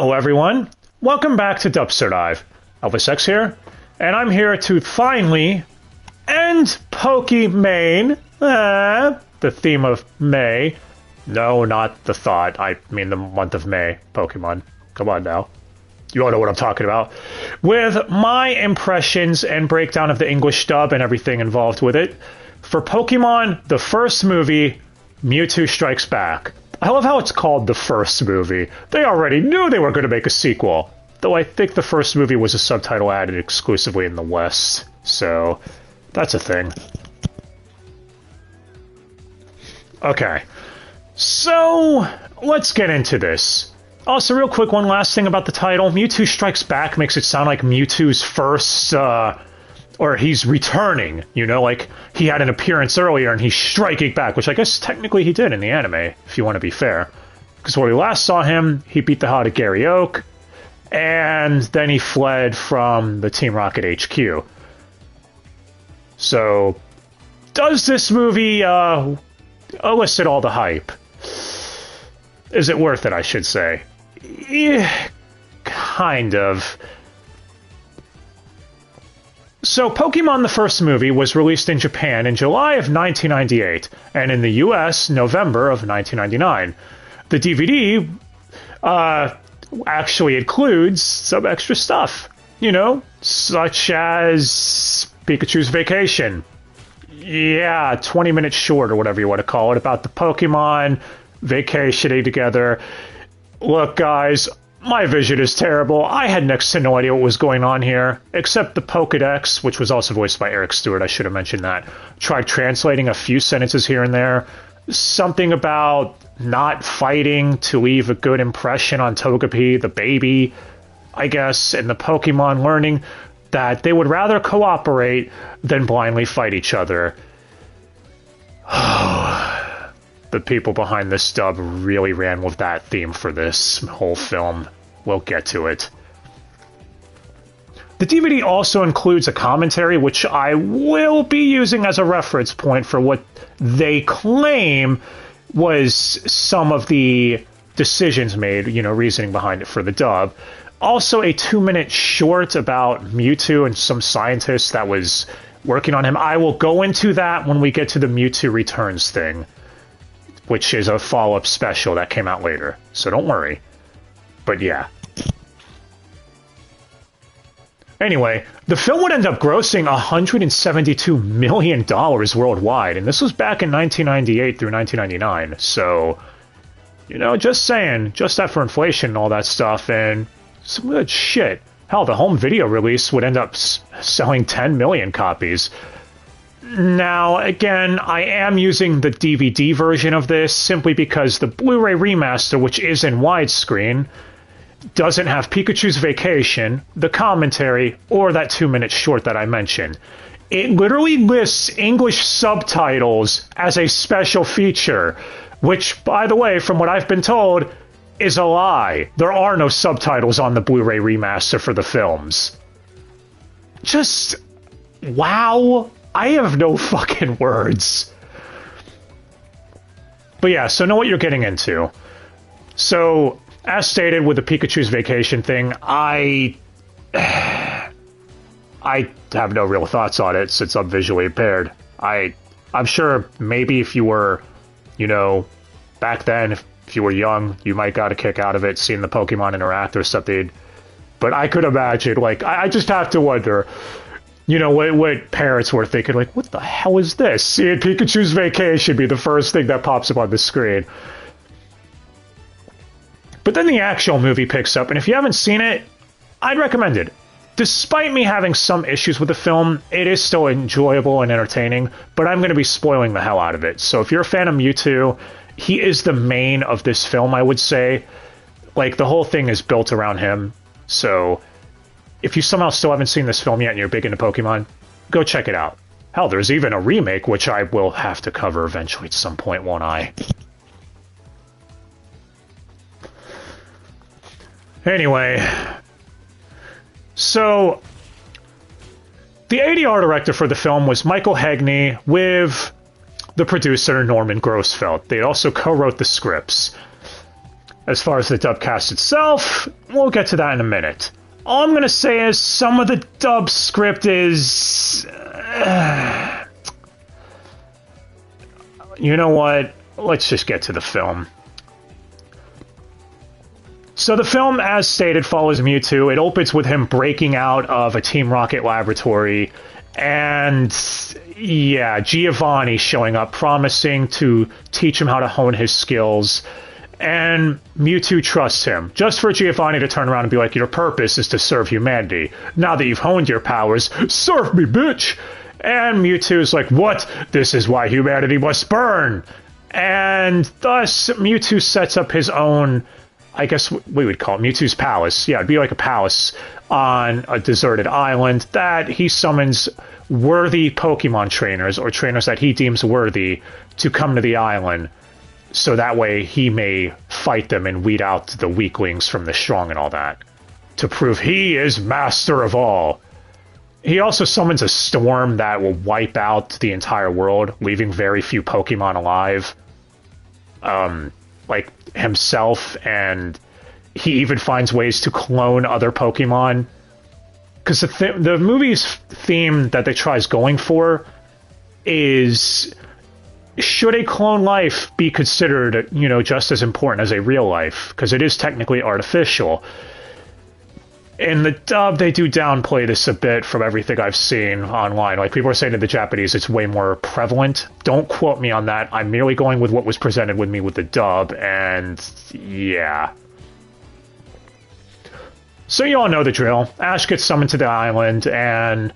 Hello, everyone. Welcome back to Dubster Dive. Elvis X here, and I'm here to finally end Pokemon. The theme of May. No, not the thought. I mean the month of May. Pokemon. Come on now. You all know what I'm talking about. With my impressions and breakdown of the English dub and everything involved with it. For Pokemon, the first movie, Mewtwo Strikes Back. I love how it's called the first movie. They already knew they were going to make a sequel. Though I think the first movie was a subtitle added exclusively in the West. So, that's a thing. Okay. So, let's get into this. Also, real quick, one last thing about the title. Mewtwo Strikes Back makes it sound like Mewtwo's first, or he's returning, you know, like he had an appearance earlier and he's striking back, which I guess technically he did in the anime, if you want to be fair. Because when we last saw him, he beat the hell out of Gary Oak, and then he fled from the Team Rocket HQ. So, does this movie elicit all the hype? Is it worth it, I should say? Yeah, kind of. So, Pokemon the first movie was released in Japan in July of 1998, and in the US, November of 1999. The DVD actually includes some extra stuff, you know, such as Pikachu's Vacation. Yeah, 20 minutes short, or whatever you want to call it, about the Pokemon vacationing together. Look, guys, my vision is terrible. I had next to no idea what was going on here, except the Pokedex, which was also voiced by Eric Stewart, I should have mentioned that. Tried translating a few sentences here and there. Something about not fighting to leave a good impression on Togepi, the baby, I guess, and the Pokemon learning that they would rather cooperate than blindly fight each other. The people behind this dub really ran with that theme for this whole film. We'll get to it. The DVD also includes a commentary, which I will be using as a reference point for what they claim was some of the decisions made, you know, reasoning behind it for the dub. Also a 2-minute short about Mewtwo and some scientist that was working on him. I will go into that when we get to the Mewtwo Returns thing, which is a follow-up special that came out later, so don't worry. But yeah. Anyway, the film would end up grossing $172 million worldwide, and this was back in 1998 through 1999, so, you know, just saying, just that for inflation and all that stuff, and some good shit. Hell, the home video release would end up selling 10 million copies. Now, again, I am using the DVD version of this simply because the Blu-ray remaster, which is in widescreen, doesn't have Pikachu's Vacation, the commentary, or that 2-minute short that I mentioned. It literally lists English subtitles as a special feature, which, by the way, from what I've been told, is a lie. There are no subtitles on the Blu-ray remaster for the films. Just, wow. I have no fucking words. But yeah, so know what you're getting into. So, as stated with the Pikachu's Vacation thing, I have no real thoughts on it since I'm visually impaired. I'm sure maybe if you were, you know, back then, if you were young, you might got a kick out of it, seeing the Pokemon interact or something. But I could imagine, like, I just have to wonder, you know, what parents were thinking, like, what the hell is this? Seeing Pikachu's Vacation be the first thing that pops up on the screen. But then the actual movie picks up, and if you haven't seen it, I'd recommend it. Despite me having some issues with the film, it is still enjoyable and entertaining, but I'm going to be spoiling the hell out of it. So if you're a fan of Mewtwo, he is the main of this film, I would say. Like, the whole thing is built around him, so if you somehow still haven't seen this film yet and you're big into Pokemon, go check it out. Hell, there's even a remake, which I will have to cover eventually at some point, won't I? Anyway, so the ADR director for the film was Michael Hegney with the producer Norman Grossfeld. They also co-wrote the scripts. As far as the dub cast itself, we'll get to that in a minute. All I'm gonna say is some of the dub script is... you know what? Let's just get to the film. So the film, as stated, follows Mewtwo. It opens with him breaking out of a Team Rocket laboratory, and yeah, Giovanni showing up, promising to teach him how to hone his skills, and Mewtwo trusts him, just for Giovanni to turn around and be like, your purpose is to serve humanity. Now that you've honed your powers, serve me, bitch! And Mewtwo's like, what? This is why humanity must burn! And thus, Mewtwo sets up his own... I guess we would call it Mewtwo's Palace. Yeah, it'd be like a palace on a deserted island that he summons worthy Pokemon trainers, or trainers that he deems worthy, to come to the island, so that way he may fight them and weed out the weaklings from the strong and all that, to prove he is master of all. He also summons a storm that will wipe out the entire world, leaving very few Pokemon alive. Like himself, and he even finds ways to clone other Pokemon. Because the movie's theme that they try is going for is, should a clone life be considered, you know, just as important as a real life? Because it is technically artificial. In the dub, they do downplay this a bit from everything I've seen online. Like, people are saying in the Japanese it's way more prevalent. Don't quote me on that. I'm merely going with what was presented with me with the dub, and yeah. So you all know the drill. Ash gets summoned to the island, and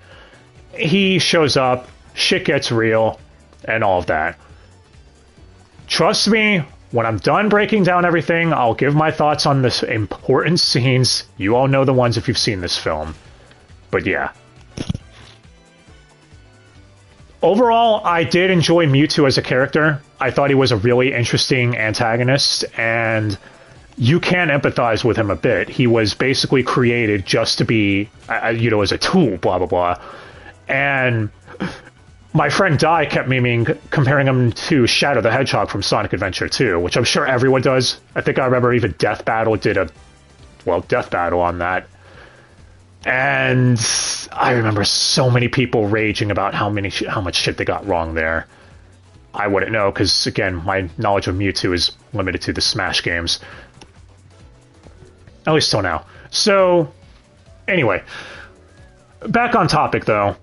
he shows up, shit gets real, and all of that. Trust me, when I'm done breaking down everything, I'll give my thoughts on the important scenes. You all know the ones if you've seen this film. But yeah. Overall, I did enjoy Mewtwo as a character. I thought he was a really interesting antagonist, and you can empathize with him a bit. He was basically created just to be, you know, as a tool, blah, blah, blah. And my friend Dai kept comparing him to Shadow the Hedgehog from Sonic Adventure 2, which I'm sure everyone does. I think I remember even Death Battle did a, well, Death Battle on that. And I remember so many people raging about how much shit they got wrong there. I wouldn't know, because, again, my knowledge of Mewtwo is limited to the Smash games. At least till now. So, anyway. Back on topic, though.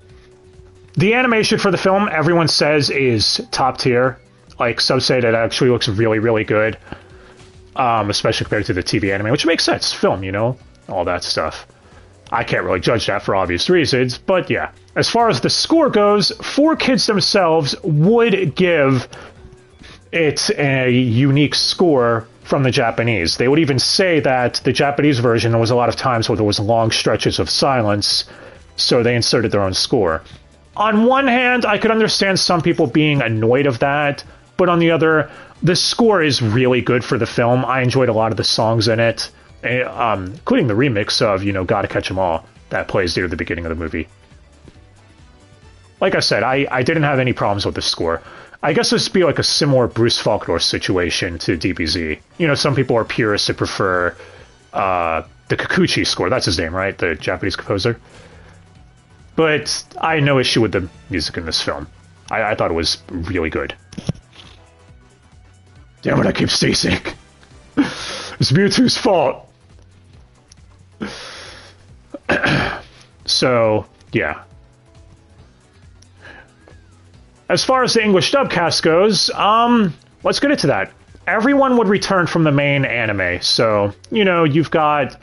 The animation for the film, everyone says, is top tier. Like, some say that it actually looks really, really good. Especially compared to the TV anime, which makes sense. Film, you know? All that stuff. I can't really judge that for obvious reasons, but yeah. As far as the score goes, 4Kids themselves would give it a unique score from the Japanese. They would even say that the Japanese version, there was a lot of times where there was long stretches of silence, so they inserted their own score. On one hand, I could understand some people being annoyed of that, but on the other, the score is really good for the film. I enjoyed a lot of the songs in it, including the remix of, you know, Gotta Catch 'Em All, that plays near the beginning of the movie. Like I said, I didn't have any problems with the score. I guess this would be like a similar Bruce Faulkner situation to DBZ. You know, some people are purists that prefer the Kikuchi score. That's his name, right? The Japanese composer. But I had no issue with the music in this film. I thought it was really good. Damn it, I keep sneezing. It's Mewtwo's fault. So, yeah. As far as the English dub cast goes, let's get into that. Everyone would return from the main anime. So, you know, you've got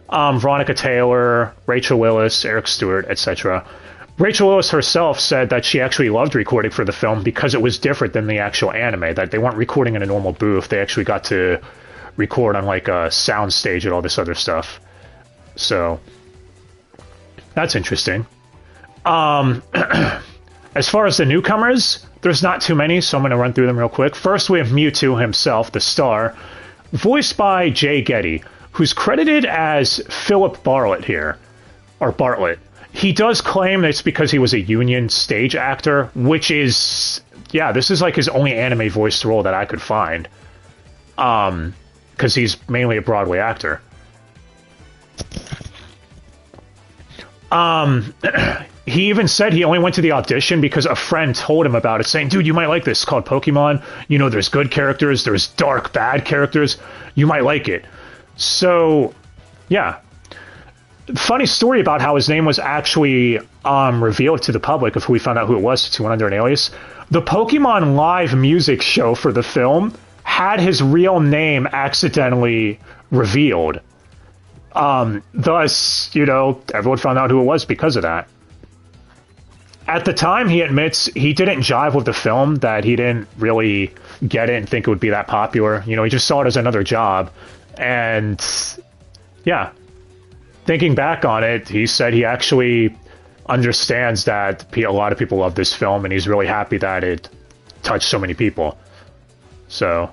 Veronica Taylor, Rachel Willis, Eric Stewart, etc. Rachel Willis herself said that she actually loved recording for the film because it was different than the actual anime, that they weren't recording in a normal booth. They actually got to record on like a sound stage and all this other stuff. So, that's interesting. As far as the newcomers, there's not too many, so I'm going to run through them real quick. First, we have Mewtwo himself, the star, voiced by Jay Getty, who's credited as Philip Bartlett here, or Bartlett. He does claim that it's because he was a union stage actor, which is, yeah, this is like his only anime voiced role that I could find. because he's mainly a Broadway actor. He even said he only went to the audition because a friend told him about it, saying, dude, you might like this. It's called Pokemon. You know, there's good characters, there's dark, bad characters. You might like it. So, yeah. Funny story about how his name was actually revealed to the public of who we found out who it was, since he went under an alias. The Pokemon Live music show for the film had his real name accidentally revealed. Thus, you know, everyone found out who it was because of that. At the time, he admits he didn't jive with the film, that he didn't really get it and think it would be that popular. You know, he just saw it as another job. And, yeah. Thinking back on it, he said he actually understands that a lot of people love this film, and he's really happy that it touched so many people. So,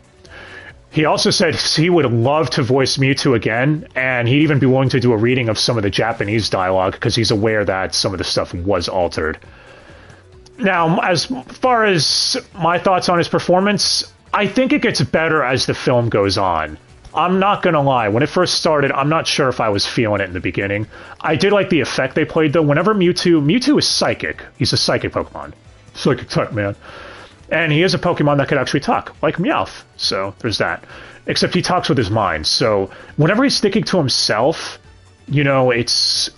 he also said he would love to voice Mewtwo again, and he'd even be willing to do a reading of some of the Japanese dialogue, because he's aware that some of the stuff was altered. Now, as far as my thoughts on his performance, I think it gets better as the film goes on. I'm not gonna lie, when it first started, I'm not sure if I was feeling it in the beginning. I did like the effect they played, though. Whenever Mewtwo is psychic. He's a psychic Pokemon. Psychic type, man. And he is a Pokemon that could actually talk, like Meowth. So, there's that. Except he talks with his mind. So, whenever he's sticking to himself, you know, it's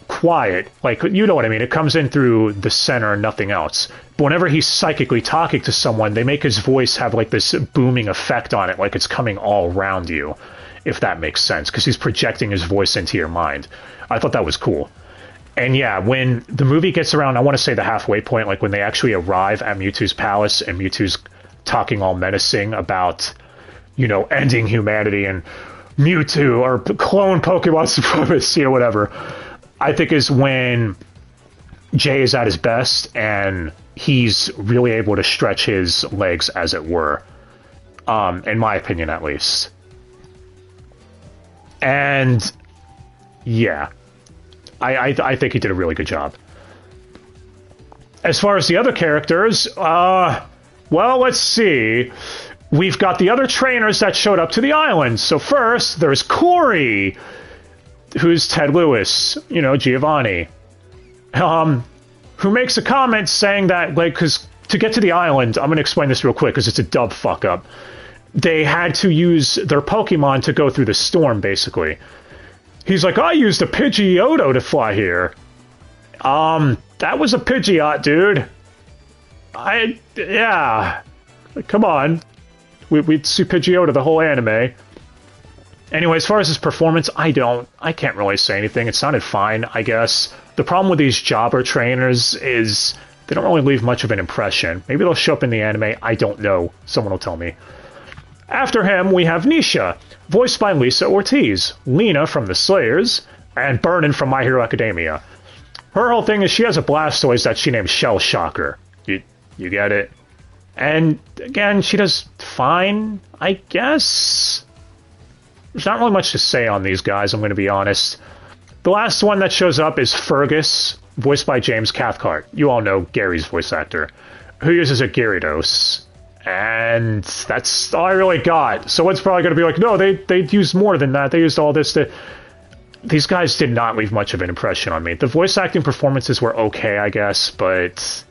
quiet. Like, you know what I mean? It comes in through the center and nothing else. But whenever he's psychically talking to someone, they make his voice have, like, this booming effect on it, like it's coming all around you, if that makes sense, because he's projecting his voice into your mind. I thought that was cool. And yeah, when the movie gets around, I want to say the halfway point, like when they actually arrive at Mewtwo's palace and Mewtwo's talking all menacing about, you know, ending humanity and Mewtwo or clone Pokemon supremacy or whatever, I think is when Jay is at his best and he's really able to stretch his legs, as it were. In my opinion, at least. And yeah, I think he did a really good job. As far as the other characters, well, let's see. We've got the other trainers that showed up to the island. So first, there's Corey, who's Ted Lewis, you know, Giovanni, who makes a comment saying that, like, because to get to the island, I'm going to explain this real quick because it's a dub fuck up. They had to use their Pokemon to go through the storm, basically. He's like, I used a Pidgeotto to fly here. That was a Pidgeot, dude. Yeah. Come on. We'd see Pidgeotto the whole anime. Anyway, as far as his performance, I can't really say anything. It sounded fine, I guess. The problem with these jobber trainers is they don't really leave much of an impression. Maybe they'll show up in the anime, I don't know. Someone will tell me. After him, we have Nisha, voiced by Lisa Ortiz, Lena from The Slayers, and Burnin from My Hero Academia. Her whole thing is she has a Blastoise that she named Shell Shocker. You get it? And again, she does fine, I guess. There's not really much to say on these guys, I'm going to be honest. The last one that shows up is Fergus, voiced by James Cathcart. You all know Gary's voice actor, who uses a Gyarados. And that's all I really got. So it's probably going to be like, no, they used more than that. They used all this. These guys did not leave much of an impression on me. The voice acting performances were okay, I guess, but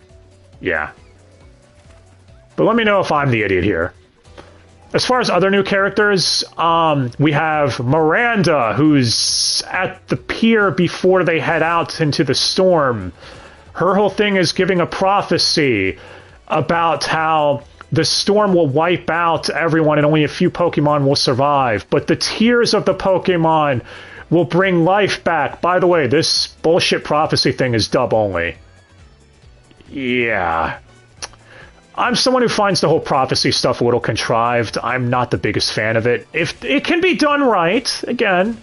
yeah. But let me know if I'm the idiot here. As far as other new characters, we have Miranda, who's at the pier before they head out into the storm. Her whole thing is giving a prophecy about how the storm will wipe out everyone and only a few Pokemon will survive. But the tears of the Pokemon will bring life back. By the way, this bullshit prophecy thing is dub only. Yeah. I'm someone who finds the whole prophecy stuff a little contrived. I'm not the biggest fan of it. If it can be done right, again,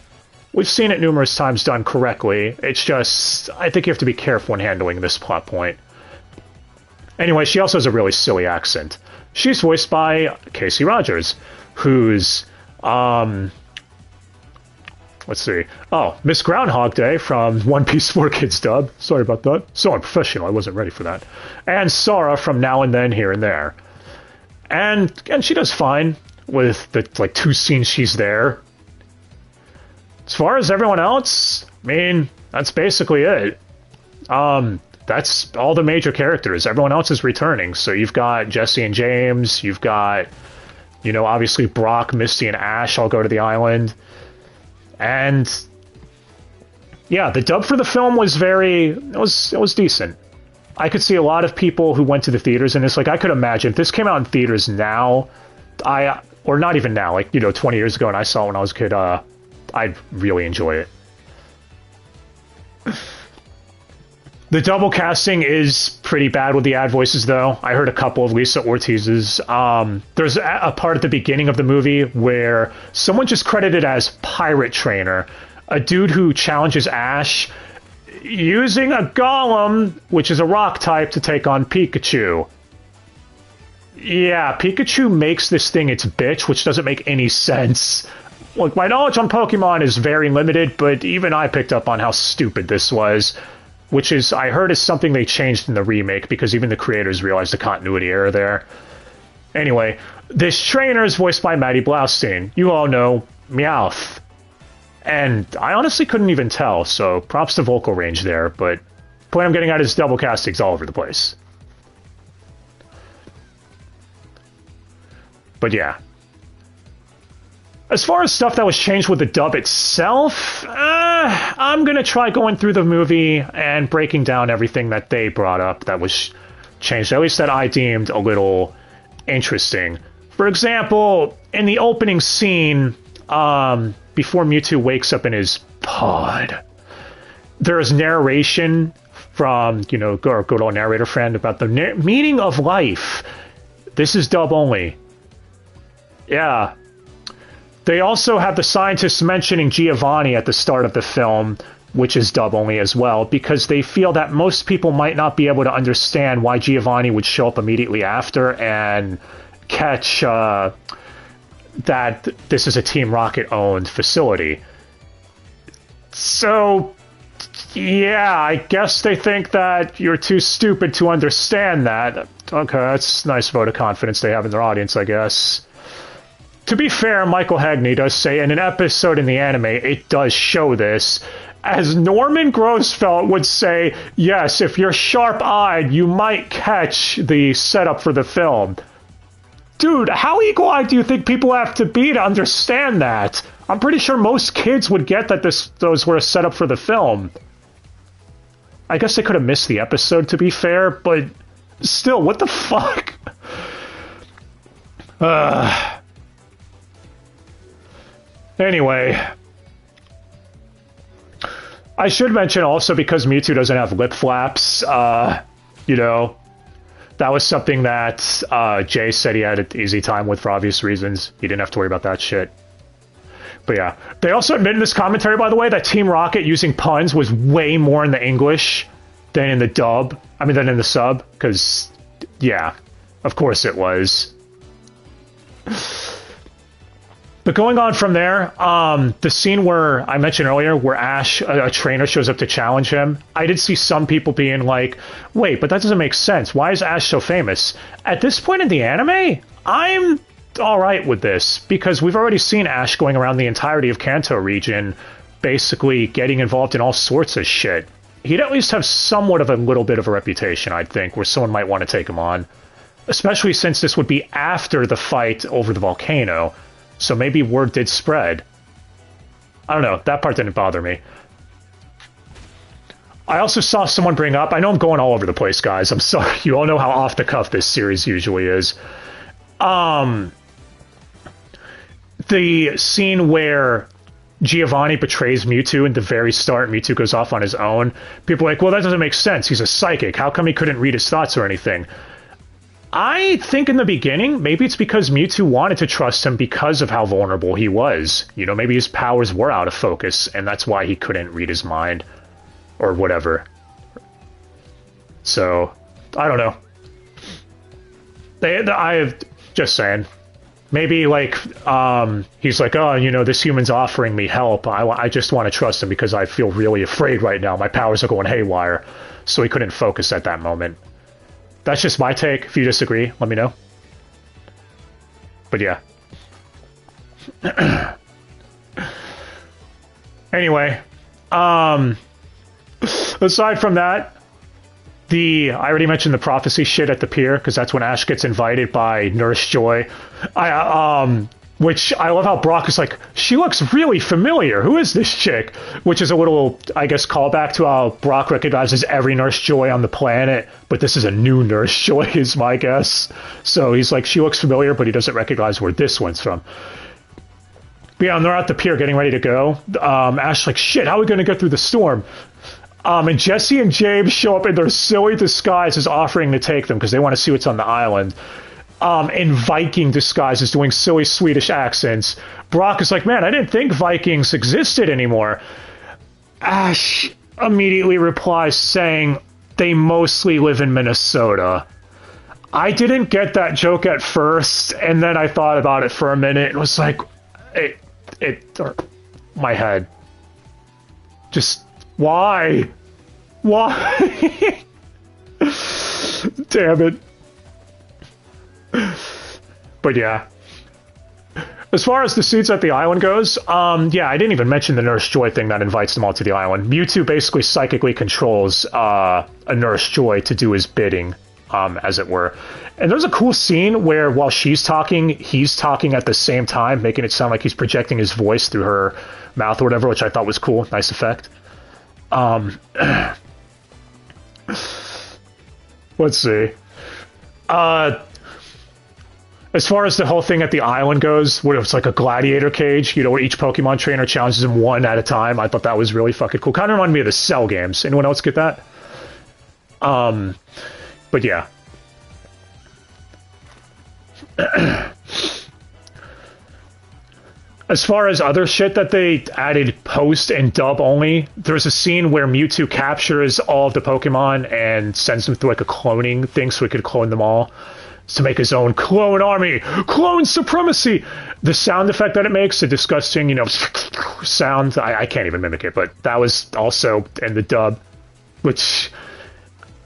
we've seen it numerous times done correctly. It's just, I think you have to be careful when handling this plot point. Anyway, she also has a really silly accent. She's voiced by Casey Rogers, who's, let's see. Oh, Miss Groundhog Day from One Piece 4 Kids dub. Sorry about that. So unprofessional. I wasn't ready for that. And Sora from Now and Then, Here and There. And she does fine. with the, like, 2 scenes she's there. As far as everyone else, I mean, that's basically it. That's all the major characters. Everyone else is returning. So you've got Jesse and James, you've got, you know, obviously Brock, Misty, and Ash all go to the island. And yeah, the dub for the film was it was decent. I could see a lot of people who went to the theaters, and it's like, I could imagine if this came out in theaters now, or not even now, like, you know, 20 years ago, and I saw it when I was a kid, I'd really enjoy it. The double casting is pretty bad with the ad voices, though. I heard a couple of Lisa Ortiz's. There's a part at the beginning of the movie where someone just credited as Pirate Trainer, a dude who challenges Ash using a golem, which is a rock type, to take on Pikachu. Yeah, Pikachu makes this thing its bitch, which doesn't make any sense. Look, my knowledge on Pokemon is very limited, but even I picked up on how stupid this was. Which is, I heard, is something they changed in the remake, because even the creators realized the continuity error there. Anyway, this trainer is voiced by Maddie Blaustein. You all know Meowth. And I honestly couldn't even tell, so props to vocal range there, but the point I'm getting at is double castings all over the place. But yeah. As far as stuff that was changed with the dub itself, I'm going to try going through the movie and breaking down everything that they brought up that was changed, at least that I deemed a little interesting. For example, in the opening scene, before Mewtwo wakes up in his pod, there's narration from, you know, our good old narrator friend about the meaning of life. This is dub only. Yeah. They also have the scientists mentioning Giovanni at the start of the film, which is dub only as well, because they feel that most people might not be able to understand why Giovanni would show up immediately after and catch that this is a Team Rocket-owned facility. So, yeah, I guess they think that you're too stupid to understand that. Okay, that's a nice vote of confidence they have in their audience, I guess. To be fair, Michael Hagney does say in an episode in the anime, it does show this. As Norman Grossfeld would say, yes, if you're sharp-eyed, you might catch the setup for the film. Dude, how eagle-eyed do you think people have to be to understand that? I'm pretty sure most kids would get that those were a setup for the film. I guess they could have missed the episode, to be fair, but still, what the fuck? Anyway, I should mention also, because Mewtwo doesn't have lip flaps, you know, that was something that Jay said he had an easy time with for obvious reasons. He didn't have to worry about that shit. But yeah, they also admit in this commentary, by the way, that Team Rocket using puns was way more in the English than in the dub. I mean, than in the sub, because, yeah, of course it was. But going on from there, the scene where I mentioned earlier, where Ash, a trainer, shows up to challenge him, I did see some people being like, wait, but that doesn't make sense. Why is Ash so famous? At this point in the anime, I'm alright with this, because we've already seen Ash going around the entirety of Kanto region, basically getting involved in all sorts of shit. He'd at least have somewhat of a little bit of a reputation, I'd think, where someone might want to take him on. Especially since this would be after the fight over the volcano. So maybe word did spread. I don't know. That part didn't bother me. I also saw someone bring up... I know I'm going all over the place, guys. I'm sorry. You all know how off the cuff this series usually is. The scene where Giovanni betrays Mewtwo at the very start, Mewtwo goes off on his own. People are like, well, that doesn't make sense. He's a psychic. How come he couldn't read his thoughts or anything? I think in the beginning, maybe it's because Mewtwo wanted to trust him because of how vulnerable he was. You know, maybe his powers were out of focus, and that's why he couldn't read his mind. Or whatever. So, I don't know. I'm just saying. Maybe, like, he's like, oh, you know, this human's offering me help. I just want to trust him because I feel really afraid right now. My powers are going haywire. So he couldn't focus at that moment. That's just my take. If you disagree, let me know. But yeah. Anyway, aside from that, I already mentioned the prophecy shit at the pier, because that's when Ash gets invited by Nurse Joy. Which I love how Brock is like, she looks really familiar. Who is this chick? Which is a little, I guess, callback to how Brock recognizes every Nurse Joy on the planet, but this is a new Nurse Joy, is my guess. So he's like, she looks familiar, but he doesn't recognize where this one's from. But yeah, and they're at the pier getting ready to go. Ash's like, shit, how are we going to get through the storm? And Jesse and James show up in their silly disguises offering to take them because they want to see what's on the island. In Viking disguises doing silly Swedish accents. Brock is like, man, I didn't think Vikings existed anymore. Ash immediately replies saying they mostly live in Minnesota. I didn't get that joke at first, and then I thought about it for a minute and was like, my head. Just, why? Why? Damn it. But yeah. As far as the seats at the island goes, yeah, I didn't even mention the Nurse Joy thing that invites them all to the island. Mewtwo basically psychically controls a Nurse Joy to do his bidding, as it were. And there's a cool scene where while she's talking, he's talking at the same time, making it sound like he's projecting his voice through her mouth or whatever, which I thought was cool. Nice effect. Let's see. As far as the whole thing at the island goes, where it's like a gladiator cage, you know, where each Pokemon trainer challenges him one at a time, I thought that was really fucking cool. Kind of reminded me of the Cell games. Anyone else get that? But yeah. As far as other shit that they added post and dub only, there's a scene where Mewtwo captures all of the Pokemon and sends them through like a cloning thing so he could clone them all to make his own clone army. Clone supremacy! The sound effect that it makes, the disgusting, you know, sound, I can't even mimic it, but that was also in the dub, which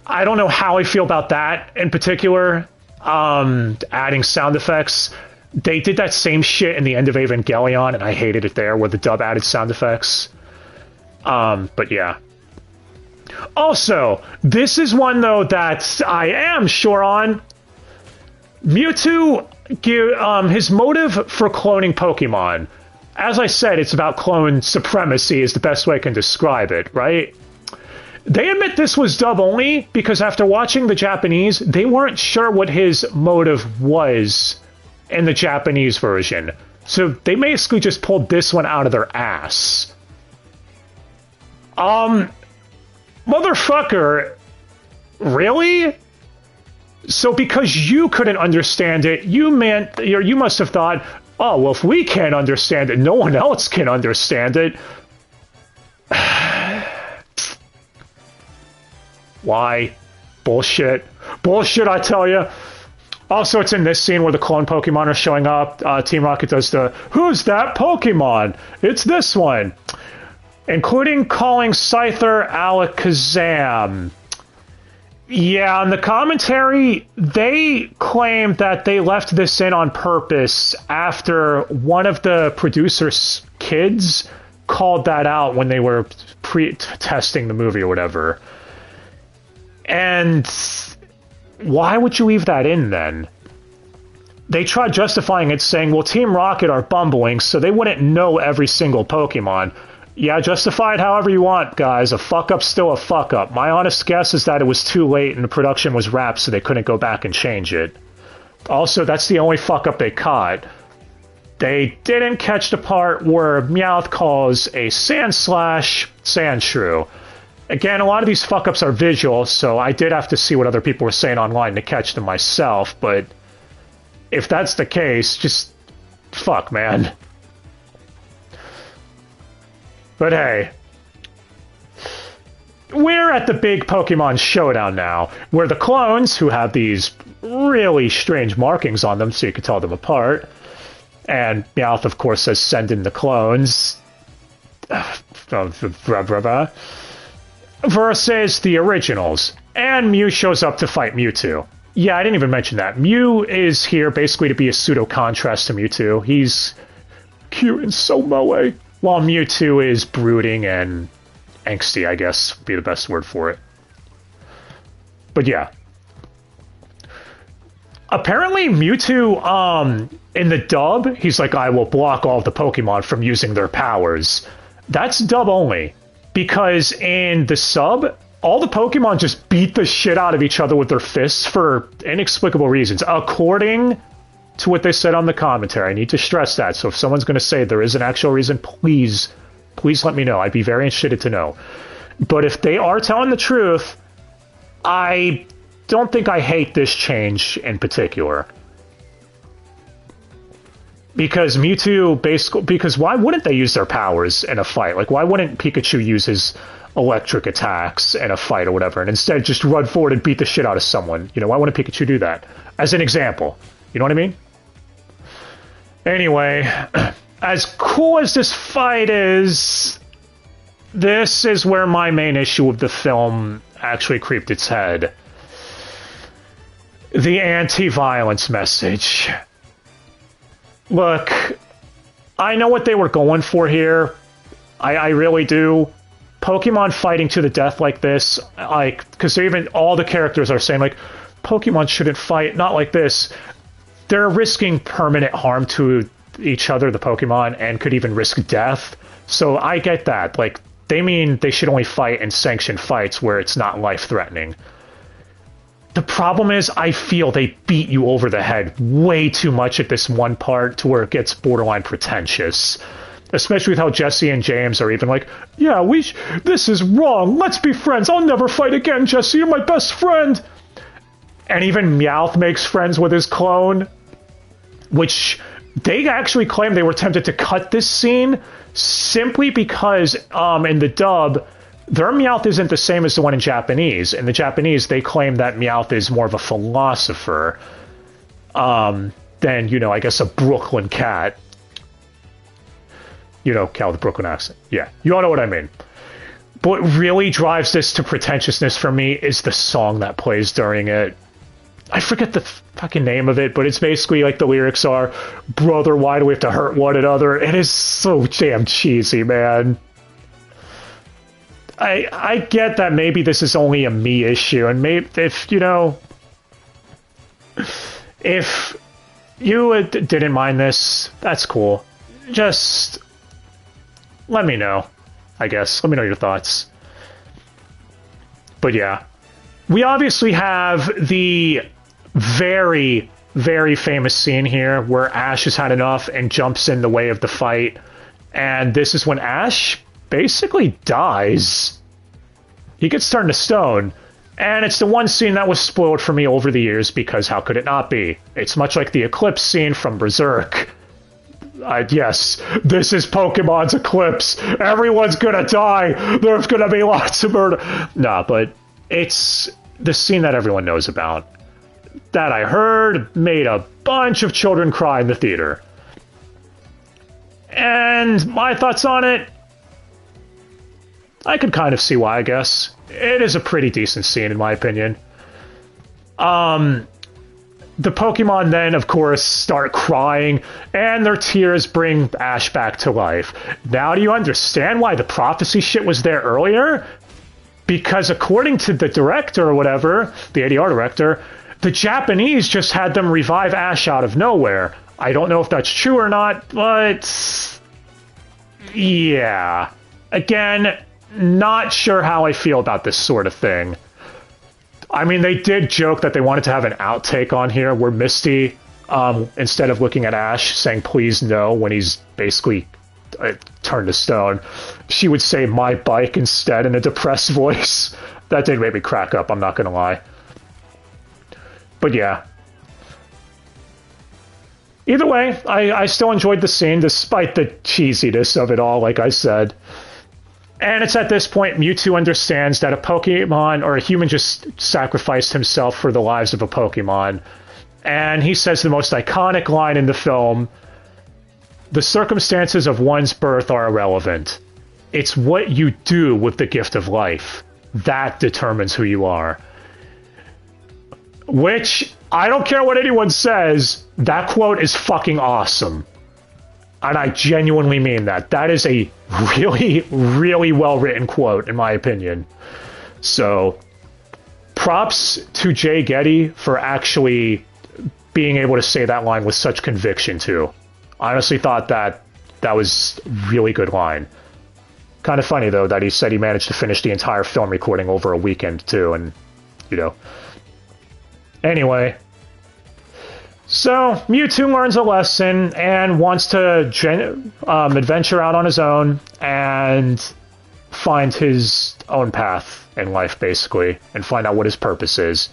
I don't know how I feel about that in particular, adding sound effects. They did that same shit in the end of Evangelion, and I hated it there, where the dub added sound effects. But yeah. Also, this is one, though, that I am sure on. Mewtwo, his motive for cloning Pokemon. As I said, it's about clone supremacy is the best way I can describe it, right? They admit this was dub only, because after watching the Japanese, they weren't sure what his motive was in the Japanese version. So they basically just pulled this one out of their ass. Motherfucker, really? So because you couldn't understand it, you must have thought, oh, well, if we can't understand it, no one else can understand it. Why? Bullshit. Bullshit, I tell you. Also, it's in this scene where the clone Pokemon are showing up. Team Rocket does the, who's that Pokemon? It's this one. Including calling Scyther Alakazam. Yeah, on the commentary, they claim that they left this in on purpose after one of the producer's kids called that out when they were testing the movie or whatever. And why would you leave that in then? They tried justifying it saying, well, Team Rocket are bumbling, so they wouldn't know every single Pokemon. Yeah, justify it however you want, guys. A fuck-up's still a fuck-up. My honest guess is that it was too late and the production was wrapped, so they couldn't go back and change it. Also, that's the only fuck-up they caught. They didn't catch the part where Meowth calls a Sandslash Sandshrew. Again, a lot of these fuck-ups are visual, so I did have to see what other people were saying online to catch them myself, but if that's the case, just fuck, man. But hey, we're at the big Pokemon showdown now, where the clones, who have these really strange markings on them so you can tell them apart, and Meowth, of course, says send in the clones, versus the originals. And Mew shows up to fight Mewtwo. Yeah, I didn't even mention that. Mew is here basically to be a pseudo-contrast to Mewtwo. He's cute and so moe. While Mewtwo is brooding and angsty, I guess would be the best word for it. But yeah. Apparently Mewtwo, in the dub, he's like, I will block all the Pokemon from using their powers. That's dub only. Because in the sub, all the Pokemon just beat the shit out of each other with their fists for inexplicable reasons. According to what they said on the commentary. I need to stress that. So if someone's going to say there is an actual reason, please let me know. I'd be very interested to know. But if they are telling the truth, I don't think I hate this change in particular. Because Mewtwo basically... Because why wouldn't they use their powers in a fight? Like, why wouldn't Pikachu use his electric attacks in a fight or whatever, and instead just run forward and beat the shit out of someone? You know, why wouldn't Pikachu do that? As an example. You know what I mean? Anyway, as cool as this fight is, this is where my main issue with the film actually creeped its head. The anti-violence message. Look, I know what they were going for here. I really do. Pokemon fighting to the death like this, like, because even all the characters are saying, like, Pokemon shouldn't fight, not like this. They're risking permanent harm to each other, the Pokemon, and could even risk death. So I get that. Like, they mean they should only fight in sanctioned fights where it's not life-threatening. The problem is, I feel they beat you over the head way too much at this one part to where it gets borderline pretentious. Especially with how Jesse and James are even like, yeah, this is wrong. Let's be friends. I'll never fight again, Jesse. You're my best friend. And even Meowth makes friends with his clone. Which they actually claim they were tempted to cut this scene simply because in the dub, their Meowth isn't the same as the one in Japanese. In the Japanese, they claim that Meowth is more of a philosopher than, you know, I guess a Brooklyn cat. You know, cat with a Brooklyn accent. Yeah, you all know what I mean. But what really drives this to pretentiousness for me is the song that plays during it. I forget the fucking name of it, but it's basically like the lyrics are, brother, why do we have to hurt one another? It is so damn cheesy, man. I get that maybe this is only a me issue, and maybe if, you know, if you didn't mind this, that's cool. Just let me know, I guess. Let me know your thoughts. But yeah, we obviously have the very, very famous scene here where Ash has had enough and jumps in the way of the fight. And this is when Ash basically dies. He gets turned to stone. And it's the one scene that was spoiled for me over the years because how could it not be? It's much like the Eclipse scene from Berserk. Yes, this is Pokemon's Eclipse. Everyone's gonna die. There's gonna be lots of murder. Nah, but it's the scene that everyone knows about. That I heard made a bunch of children cry in the theater. And my thoughts on it, I could kind of see why, I guess. It is a pretty decent scene, in my opinion. The Pokemon then, of course, start crying, and their tears bring Ash back to life. Now do you understand why the prophecy shit was there earlier? Because according to the director or whatever, the ADR director, the Japanese just had them revive Ash out of nowhere. I don't know if that's true or not, but... yeah. Again, not sure how I feel about this sort of thing. I mean, they did joke that they wanted to have an outtake on here where Misty, instead of looking at Ash saying please no when he's basically turned to stone, she would say my bike instead in a depressed voice. That did make me crack up, I'm not gonna lie. But yeah. Either way, I still enjoyed the scene despite the cheesiness of it all, like I said. And it's at this point Mewtwo understands that a Pokemon or a human just sacrificed himself for the lives of a Pokemon. And he says the most iconic line in the film, the circumstances of one's birth are irrelevant. It's what you do with the gift of life. That determines who you are. Which, I don't care what anyone says, that quote is fucking awesome. And I genuinely mean that. That is a really, really well-written quote, in my opinion. So, props to Jay Getty for actually being able to say that line with such conviction, too. I honestly thought that was a really good line. Kind of funny, though, that he said he managed to finish the entire film recording over a weekend, too, and, you know. Anyway. So, Mewtwo learns a lesson and wants to adventure out on his own and find his own path in life, basically, and find out what his purpose is,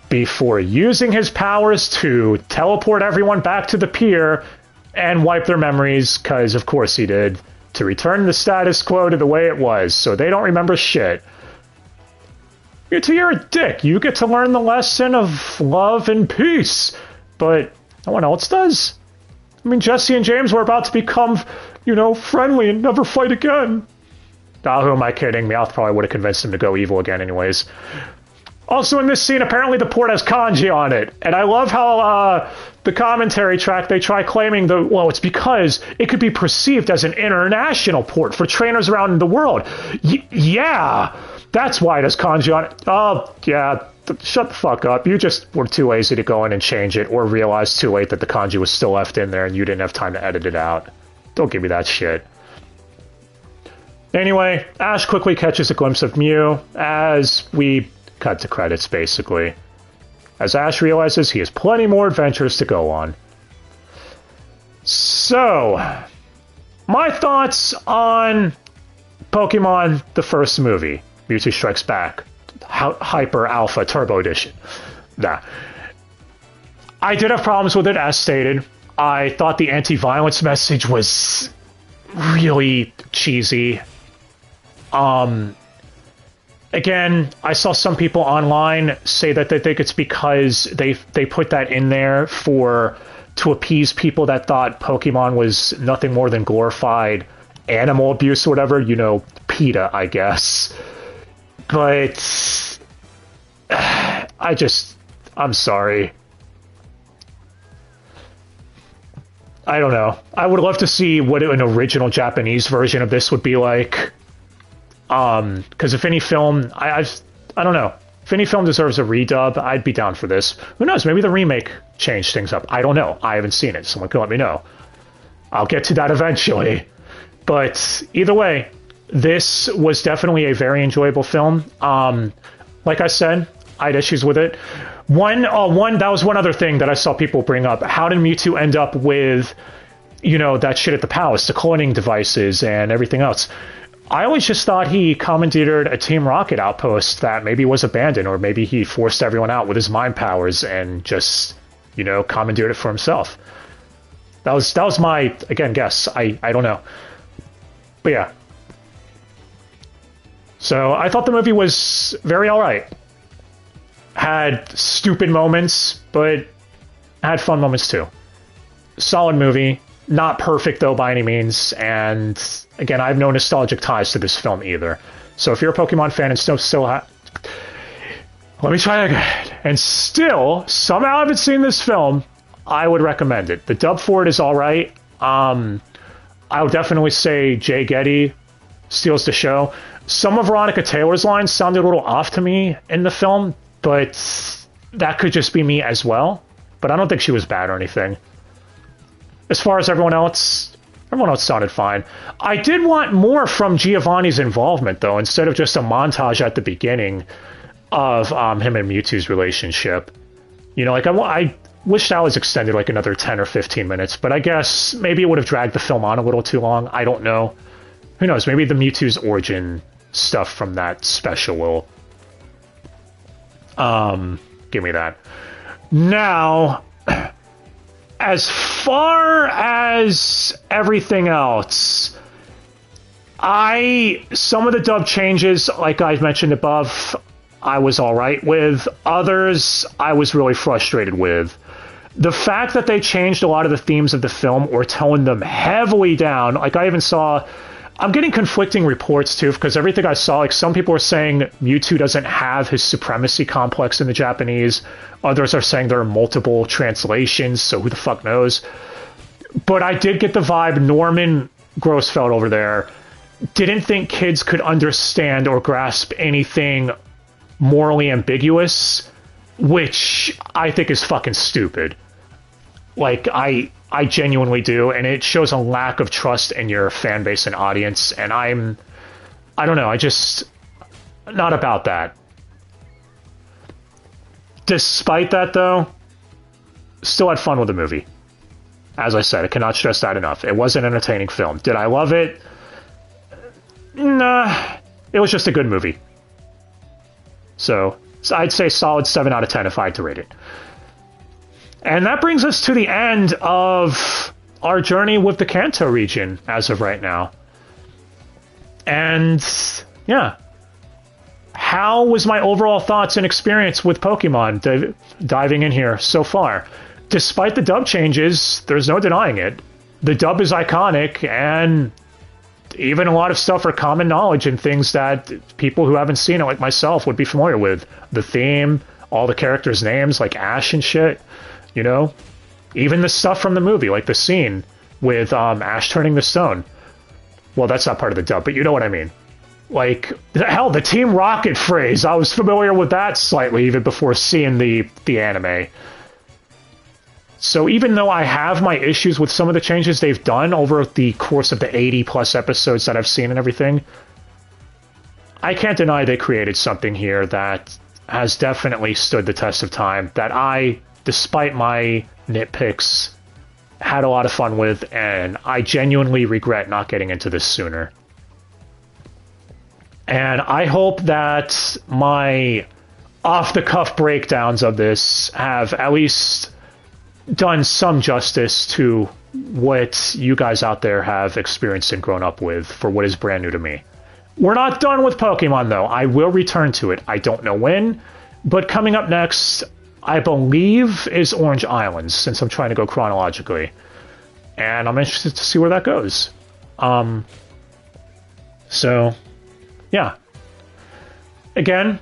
before using his powers to teleport everyone back to the pier and wipe their memories, because of course he did, to return the status quo to the way it was, so they don't remember shit. Mewtwo, you're a dick. You get to learn the lesson of love and peace, but no one else does. I mean, Jesse and James were about to become, you know, friendly and never fight again. Ah, who am I kidding? Meowth probably would have convinced him to go evil again anyways. Also in this scene, apparently the port has kanji on it. And I love how the commentary track, they try claiming well, it's because it could be perceived as an international port for trainers around the world. Yeah, that's why it has kanji on it. Oh, yeah, shut the fuck up. You just were too lazy to go in and change it, or realize too late that the kanji was still left in there and you didn't have time to edit it out. Don't give me that shit. Anyway, Ash quickly catches a glimpse of Mew as we cut to credits, basically. As Ash realizes he has plenty more adventures to go on. So, my thoughts on Pokemon, the first movie, Mewtwo Strikes Back, Hyper Alpha Turbo Edition. Nah. I did have problems with it, as stated. I thought the anti-violence message was really cheesy. Again, I saw some people online say that they think it's because they put that in there to appease people that thought Pokemon was nothing more than glorified animal abuse or whatever, you know, PETA, I guess. But I'm sorry. I don't know. I would love to see what an original Japanese version of this would be like. Because if any film, I don't know. If any film deserves a redub, I'd be down for this. Who knows? Maybe the remake changed things up. I don't know. I haven't seen it. Someone can let me know. I'll get to that eventually. But either way, this was definitely a very enjoyable film. Like I said, I had issues with it. That was one other thing that I saw people bring up. How did Mewtwo end up with, you know, that shit at the palace, the cloning devices and everything else? I always just thought he commandeered a Team Rocket outpost that maybe was abandoned, or maybe he forced everyone out with his mind powers and just, you know, commandeered it for himself. That was my, again, guess. I don't know. But yeah. So I thought the movie was very alright. Had stupid moments, but had fun moments too. Solid movie. Not perfect, though, by any means, and again, I have no nostalgic ties to this film either. So if you're a Pokemon fan and let me try again. And still, somehow haven't seen this film, I would recommend it. The dub for it is alright. I would definitely say Jay Getty steals the show. Some of Veronica Taylor's lines sounded a little off to me in the film, but that could just be me as well. But I don't think she was bad or anything. As far as everyone else sounded fine. I did want more from Giovanni's involvement, though, instead of just a montage at the beginning of him and Mewtwo's relationship. You know, like, I wish that was extended like another 10 or 15 minutes, but I guess maybe it would have dragged the film on a little too long. I don't know. Who knows? Maybe the Mewtwo's origin stuff from that special will give me that. Now, as far as everything else, some of the dub changes, like I mentioned above, I was alright with. Others, I was really frustrated with. The fact that they changed a lot of the themes of the film or toned them heavily down, like I even saw, I'm getting conflicting reports too, because everything I saw, like some people are saying Mewtwo doesn't have his supremacy complex in the Japanese. Others are saying there are multiple translations, so who the fuck knows? But I did get the vibe Norman Grossfeld over there didn't think kids could understand or grasp anything morally ambiguous, which I think is fucking stupid. Like, I genuinely do, and it shows a lack of trust in your fan base and audience, and I don't know, I just, not about that. Despite that, though, still had fun with the movie. As I said, I cannot stress that enough. It was an entertaining film. Did I love it? Nah, it was just a good movie. So I'd say solid 7 out of 10 if I had to rate it. And that brings us to the end of our journey with the Kanto region as of right now. And yeah, how was my overall thoughts and experience with Pokemon diving in here so far? Despite the dub changes, there's no denying it. The dub is iconic, and even a lot of stuff are common knowledge and things that people who haven't seen it, like myself, would be familiar with. The theme, all the characters' names, like Ash and shit, you know? Even the stuff from the movie, like the scene with Ash turning the stone. Well, that's not part of the dub, but you know what I mean. Like, hell, the Team Rocket phrase, I was familiar with that slightly even before seeing the anime. So even though I have my issues with some of the changes they've done over the course of the 80-plus episodes that I've seen and everything, I can't deny they created something here that has definitely stood the test of time, that I, despite my nitpicks, had a lot of fun with, and I genuinely regret not getting into this sooner. And I hope that my off-the-cuff breakdowns of this have at least done some justice to what you guys out there have experienced and grown up with for what is brand new to me. We're not done with Pokemon, though. I will return to it. I don't know when, but coming up next, I believe, is Orange Islands, since I'm trying to go chronologically. And I'm interested to see where that goes. So, yeah. Again,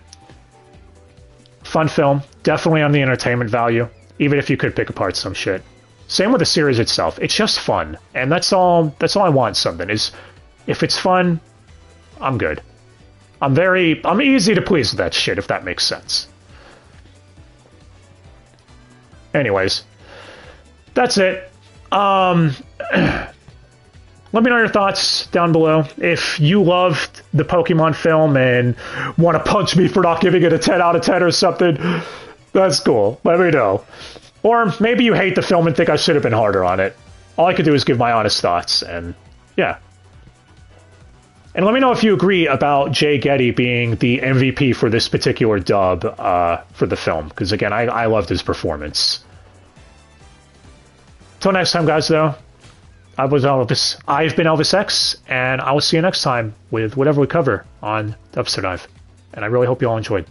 fun film. Definitely on the entertainment value, even if you could pick apart some shit. Same with the series itself. It's just fun. And that's all I want something, is if it's fun, I'm good. I'm easy to please with that shit, if that makes sense. Anyways, that's it. Let me know your thoughts down below. If you loved the Pokemon film and want to punch me for not giving it a 10 out of 10 or something, that's cool. Let me know. Or maybe you hate the film and think I should have been harder on it. All I could do is give my honest thoughts, and yeah. And let me know if you agree about Jay Getty being the MVP for this particular dub for the film, because again, I loved his performance. Till next time, guys, though, I've been Elvis X, and I will see you next time with whatever we cover on Dubster Dive. And I really hope you all enjoyed.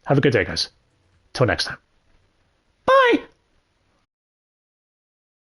Have a good day, guys. Till next time.